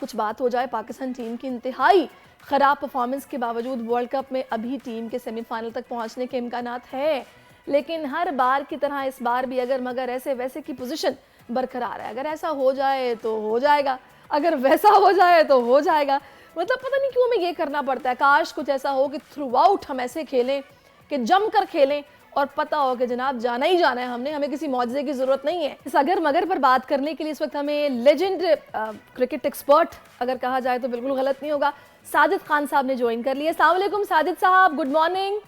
कुछ बात हो जाए पाकिस्तान टीम की इंतहाई ख़राब परफॉर्मेंस के बावजूद वर्ल्ड कप में अभी टीम के सेमीफाइनल तक पहुंचने के इम्कानात है, लेकिन हर बार की तरह इस बार भी अगर मगर ऐसे वैसे की पोजीशन बरकरार है। अगर ऐसा हो जाए तो हो जाएगा, अगर वैसा हो जाए तो हो जाएगा। मतलब पता नहीं क्यों हमें ये करना पड़ता है। काश कुछ ऐसा हो कि थ्रू आउट हम ऐसे खेलें कि जम कर खेलें और पता हो कि जनाब जाना ही जाना है हमने, हमें किसी मौजज़े की ज़रूरत नहीं है। इस अगर मगर पर बात करने के लिए इस वक्त हमें लेजेंड क्रिकेट एक्सपर्ट अगर कहा जाए तो बिल्कुल गलत नहीं होगा, साजिद खान साहब ने ज्वाइन कर लिया। अस्सलाम वालेकुम साजिद साहब, गुड मॉर्निंग।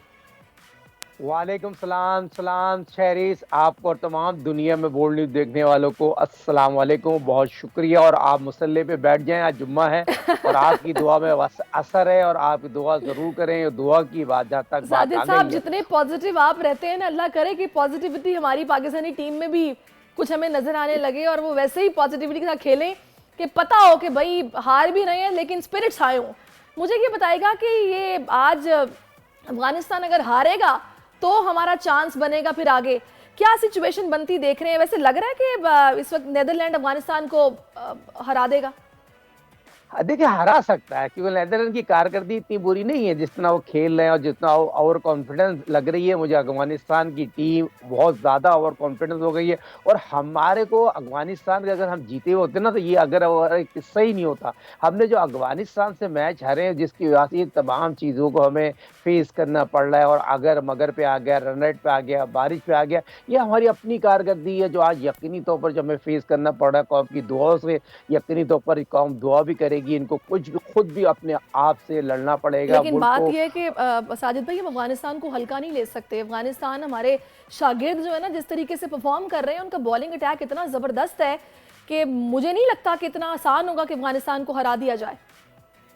वालेकुम सलाम सलाम शहरीस, आपको और तमाम दुनिया में बोल्ड न्यूज़ देखने वालों को अस्सलाम वालेकुम, बहुत शुक्रिया। और आप मुसल्ले पे बैठ जाएं, आज जुम्मा है और आपकी दुआ में असर है और आप दुआ ज़रूर करें। दुआ की बात जहाँ तक बात साजिद आ साहब गई है, जितने पॉजिटिव आप रहते हैं ना, अल्लाह करे कि पॉजिटिविटी हमारी पाकिस्तानी टीम में भी कुछ हमें नजर आने लगे और वो वैसे ही पॉजिटिविटी के साथ खेलें कि पता हो कि भाई हार भी रहे हैं लेकिन स्पिरिट्स आए हों। मुझे ये बताएगा कि ये आज अफगानिस्तान अगर हारेगा तो हमारा चांस बनेगा फिर आगे, क्या सिचुएशन बनती देख रहे हैं? वैसे लग रहा है कि इस वक्त नेदरलैंड अफगानिस्तान को हरा देगा। देखिए हरा सकता है क्योंकि नेदरलैंड की कारकर्दगी इतनी बुरी नहीं है जितना वो खेल रहे हैं और जितना ओवर कॉन्फिडेंस लग रही है मुझे। अफगानिस्तान की टीम बहुत ज़्यादा ओवर कॉन्फिडेंस हो गई है और हमारे को अफगानिस्तान के अगर हम जीते होते ना तो ये अगर एक किस्सा ही नहीं होता। हमने जो अफगानिस्तान से मैच हारे हैं जिसकी वजह से ये तमाम चीज़ों को हमें फेस करना पड़ रहा है और अगर मगर पे आ गया, रन रेट पे आ गया, बारिश पे आ गया, ये हमारी अपनी कारकर्दगी है जो आज यकीनी तौर पर जो हमें फेस करना पड़ रहा है। कौम की दुआओं से यकीनी तौर पर कौम दुआ भी करेगी, इनको कुछ भी खुद भी अपने आप से लड़ना पड़ेगा लेकिन मुल्क बात को। यह है कि साजिद भाई हम अफगानिस्तान को हल्का नहीं ले सकते। अफगानिस्तान हमारे शागिर्द जो है ना जिस तरीके से परफॉर्म कर रहे हैं, उनका बॉलिंग अटैक इतना ज़बरदस्त है कि मुझे नहीं लगता कि इतना आसान होगा कि अफगानिस्तान को हरा दिया जाए।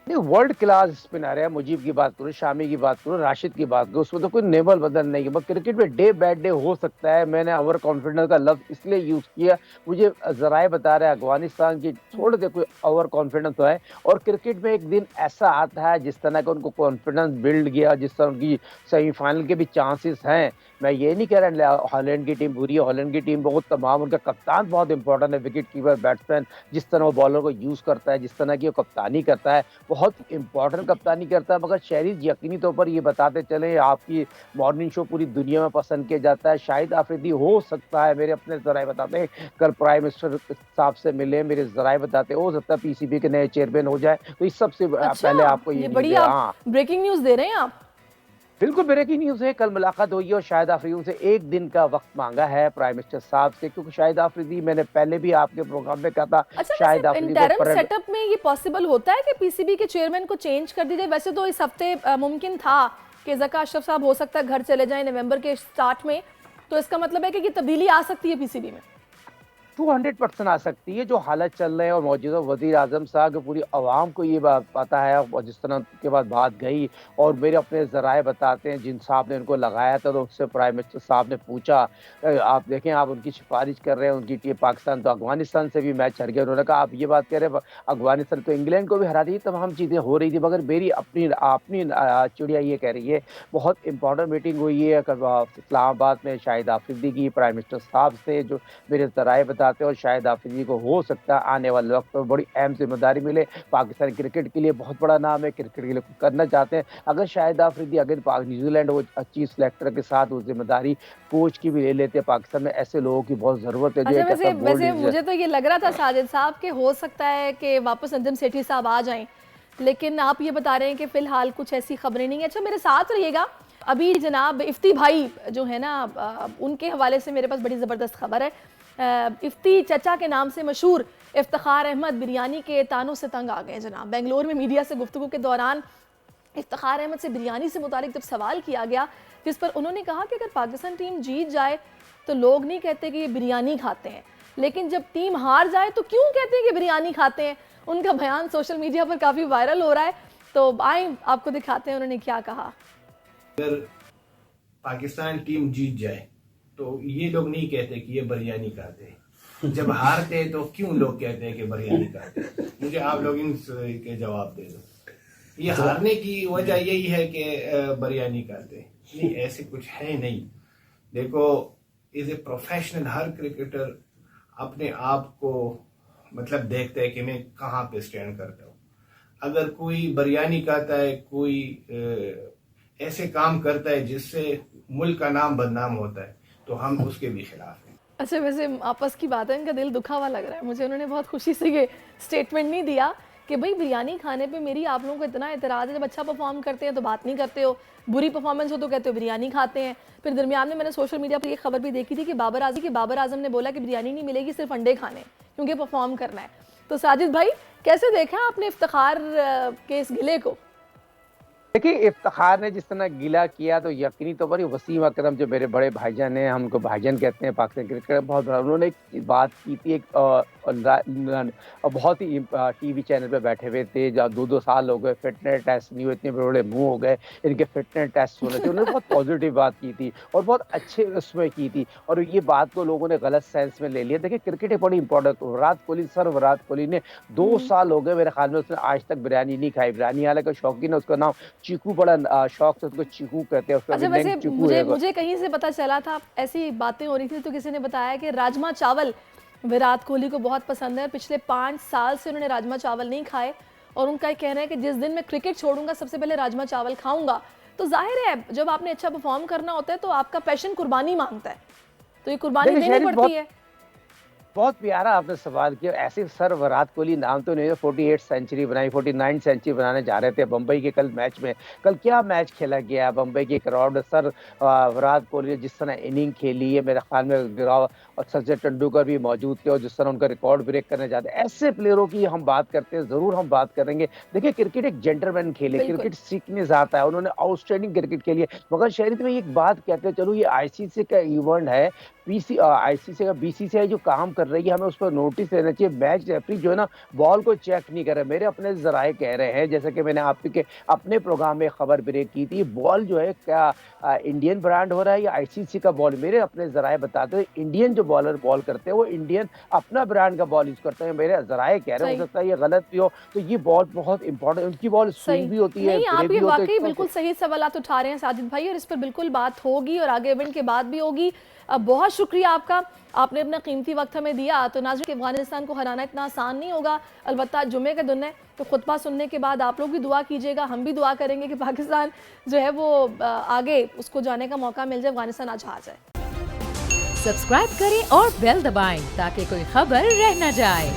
नहीं, वर्ल्ड क्लास स्पिनर है। मुजीब की बात करूँ, शामी की बात करूँ, राशिद की बात करूँ, उसमें तो कोई नेवल बदल नहीं है। बस क्रिकेट में डे बैड डे हो सकता है। मैंने ओवर कॉन्फिडेंस का लफ्ज इसलिए यूज किया, मुझे जराए बता रहे हैं अफगानिस्तान की थोड़े से कोई ओवर कॉन्फिडेंस तो है और क्रिकेट में एक दिन ऐसा आता है जिस तरह का उनको कॉन्फिडेंस बिल्ड किया, जिस तरह उनकी सेमीफाइनल के भी चांसेस हैं। मैं ये नहीं कह रहा हॉलैंड की टीम बुरी है, हॉलैंड की टीम बहुत तमाम, उनका कप्तान बहुत इंपॉर्टेंट है, विकेट कीपर, बैट्समैन, जिस तरह वो बॉलर को यूज करता है, जिस तरह की वो कप्तानी करता है, बहुत इंपॉर्टेंट कप्तानी करता है। मगर शहरी यकीनी तौर पर ये बताते चले, आपकी मॉर्निंग शो पूरी दुनिया में पसंद किया जाता है। शाहिद आफरीदी हो सकता है, मेरे अपने जराए बताते हैं, कल प्राइम मिनिस्टर साहब से मिले, मेरे जराए बताते हो सकता है पीसीबी के नए चेयरमैन हो जाए। तो इस सबसे पहले अच्छा, आपको ये ये न्यूज बड़ी है। आप हाँ ब्रेकिंग न्यूज़ दे रहे हैं आप। बिल्कुल ब्रेकिंग न्यूज है। कल मुलाकात हुई है और शाहिद आफरीदी से एक दिन का वक्त मांगा है प्राइम मिनिस्टर साहब से, क्योंकि शाहिद आफरीदी, मैंने पहले भी आपके प्रोग्राम में कहा था, अच्छा, शाहिद वैसे आफरीदी को इंटरिम सेटअप में ये पॉसिबल होता है कि पीसीबी के चेयरमैन को चेंज कर दी जाए? वैसे तो इस हफ्ते मुमकिन था कि ज़का अशरफ साहब हो सकता है घर चले जाएं नवंबर के स्टार्ट में, तो इसका मतलब है कि ये तब्दीली आ सकती है पीसीबी में। 200% आ सकती है। जो हालत चल रहे हैं और मौजूदा वजीर आजम साहब को पूरी आवाम को ये बात पता है और जिस तरह के बाद बात गई और मेरे अपने जराए बताते हैं जिन साहब ने उनको लगाया था तो उससे प्राइम मिनिस्टर साहब ने पूछा, आप देखें आप उनकी सिफारिश कर रहे हैं, उनकी टीम पाकिस्तान तो अफगानिस्तान से भी मैच हार गया। उन्होंने कहा आप ये बात कह रहे हैं अफगानिस्तान तो इंग्लैंड को भी हरा दी, तमाम चीज़ें हो रही थी, मगर मेरी अपनी अपनी चिड़िया ये कह रही है बहुत इंपॉर्टेंट मीटिंग हुई है इस्लामाबाद में शाहिद आफरीदी की प्राइम मिनिस्टर साहब से, जो मेरे ज़राए बताते हैं। और शायद आफरीदी को हो सकता है आने वाले वक्त में बड़ी अहम जिम्मेदारी मिले। पाकिस्तान क्रिकेट के लिए बहुत बड़ा नाम है, क्रिकेट के लिए करना चाहते हैं। अगर शाहिद आफरीदी अगर न्यूजीलैंड वो चीफ सेलेक्टर के साथ वो जिम्मेदारी कोच की भी ले लेते हैं, पाकिस्तान में ऐसे लोगों की बहुत ज़रूरत है जो अच्छा, एक ऐसा वैसे बोल्ड वैसे मुझे तो ये लग रहा था साजिद साहब कि हो सकता है कि वापस अंजुम सेठी साहब आ जाएं, लेकिन आप ये बता रहे हैं कि फिलहाल कुछ ऐसी खबरें नहीं है। अच्छा, मेरे साथ रहिएगा। अभी जनाब इफ्ती भाई जो है ना, उनके हवाले से मेरे पास बड़ी ज़बरदस्त खबर है। इफ्ती चचा के नाम से मशहूर इफ्तिखार अहमद बिरयानी के तानों से तंग आ गए जनाब। बेंगलोर में मीडिया से गुफ्तगू के दौरान इफ्तिखार अहमद से बिरयानी से मुतालिक जब सवाल किया गया, जिस पर उन्होंने कहा कि अगर पाकिस्तान टीम जीत जाए तो लोग नहीं कहते कि ये बिरयानी खाते हैं, लेकिन जब टीम हार जाए तो क्यों कहते हैं कि बिरयानी खाते हैं। उनका बयान सोशल मीडिया पर काफ़ी वायरल हो रहा है, तो आए आपको दिखाते हैं उन्होंने क्या कहा। अगर पाकिस्तान टीम जीत जाए तो ये लोग नहीं कहते कि ये बिरयानी खाते हैं, जब हारते हैं तो क्यों लोग कहते हैं कि बिरयानी खाते हैं? मुझे आप लोग इनके जवाब दे दो। ये हारने की वजह यही है कि बिरयानी खाते हैं? नहीं, ऐसे कुछ है नहीं। देखो, is a professional, her cricketer अपने आप को मतलब देखते हैं कि मैं कहाँ पे स्टैंड करता हूँ। अगर कोई बिरयानी खाता है, कोई ऐसे काम करता है जिससे मुल्क का नाम बदनाम होता है, तो हम उसके भी खिलाफ हैं। अच्छा, वैसे आपस की बात है, इनका दिल दुखा हुआ लग रहा है मुझे। उन्होंने बहुत खुशी से ये स्टेटमेंट नहीं दिया कि भाई बिरयानी खाने पे मेरी आप लोगों को इतना एतराज़ है, जब अच्छा परफॉर्म करते हैं तो बात नहीं करते हो, बुरी परफॉर्मेंस हो तो कहते हो बिरयानी खाते हैं। फिर दरमियान में मैंने सोशल मीडिया पर ये खबर भी देखी थी कि बाबर आजम ने बोला कि बिरयानी नहीं मिलेगी, सिर्फ अंडे खाने, क्योंकि परफॉर्म करना है। तो साजिद भाई, कैसे देखा आपने इफ्तिखार के इस गिले को? देखिए, इफ्तिखार ने जिस तरह गिला किया तो यकीनी तौर पर वसीम अकरम जो मेरे बड़े भाईजान हैं, हम उनको भाईजान कहते हैं पाकिस्तान क्रिकेट, बहुत बड़ा उन्होंने एक बात की थी। एक बहुत ही टीवी चैनल पे बैठे हुए थे, जहाँ 2-2 साल हो गए, फिटनेस टेस्ट नहीं हुए, इतने बड़े मुंह हो गए, इनके फिटनेस टेस्ट होने थे। उन्होंने बहुत पॉजिटिव बात की थी और बहुत अच्छे उसमें की थी, और ये बात को लोगों ने गलत सेंस में ले लिया। देखिए, क्रिकेट एक बड़ी इंपॉर्टेंट, विराट कोहली ने 2 साल हो गए मेरे ख्याल में, उसने आज तक बिरयानी नहीं खाई। बिरयानी हालांकि शौकीन है, उसका नाम चीकू, बड़ा शौक से उसको चीकू कहते हैं। उसका अच्छा, भी वैसे नेम चीकू है। मुझे कहीं से पता चला था, ऐसी बातें हो रही थी तो किसी ने बताया कि राजमा चावल विराट कोहली को बहुत पसंद है। पिछले 5 साल से उन्होंने राजमा चावल नहीं खाए और उनका कहना है कि जिस दिन मैं क्रिकेट छोड़ूंगा सबसे पहले राजमा चावल खाऊंगा। तो जाहिर है जब आपने अच्छा परफॉर्म करना होता है तो आपका पैशन कुर्बानी मांगता है, तो ये कुर्बानी देनी पड़ती है। बहुत प्यारा आपने सवाल किया। ऐसे सर विराट कोहली नाम तो नहीं है, 48 सेंचुरी बनाई, 49 सेंचुरी बनाने जा रहे थे बम्बई के कल मैच में। कल क्या मैच खेला गया बम्बई के क्राउड। सर विराट कोहली ने जिस तरह इनिंग खेली है, मेरे ख्याल में और सचिन तेंदुलकर भी मौजूद थे, और जिस तरह उनका रिकॉर्ड ब्रेक करने जाते हैं, ऐसे प्लेयरों की हम बात करते हैं, जरूर हम बात करेंगे। देखिए, क्रिकेट एक जेंटलमैन खेल है, क्रिकेट सीखने जाता है, उन्होंने आउटस्टैंडिंग क्रिकेट खेली है। मगर शहरी में एक बात कहते हैं, चलो ये आईसीसी का इवेंट है, आईसीसी का बीसीसीआई जो काम कर रही है, हमें उस पर नोटिस लेना चाहिए। मैच रेफरी जो है ना, बॉल को चेक नहीं कर रहे। मेरे अपने जराए कह रहे हैं, जैसे कि मैंने आपके अपने प्रोग्राम में खबर ब्रेक की थी, बॉल जो है क्या इंडियन ब्रांड हो रहा है या आईसीसी का बॉल। मेरे अपने जराए बताते हैं इंडियन जो बॉलर बॉल करते हैं वो इंडियन अपना ब्रांड का बॉल यूज करते हैं। मेरे जराए कह रहे हैं, हो सकता है ये गलत भी हो। तो ये बॉल बहुत इंपॉर्टेंट, उनकी बॉल स्विंग भी होती है। आप ये वाकई बिल्कुल सही सवाल उठा रहे हैं साजिद भाई, और इस पर बिल्कुल बात होगी और आगे इवेंट के बाद भी होगी। बहुत शुक्रिया आपका, आपने अपना कीमती वक्त हमें दिया। तो नाज़रीन, कि अफगानिस्तान को हराना इतना आसान नहीं होगा। अलबत्ता जुमे का दिन है, तो खुतबा सुनने के बाद आप लोग भी दुआ कीजिएगा, हम भी दुआ करेंगे कि पाकिस्तान जो है वो आगे उसको जाने का मौका मिल जाए, अफगानिस्तान आज हार जाए। सब्सक्राइब करें और बेल दबाएं ताकि कोई खबर रह न जाए।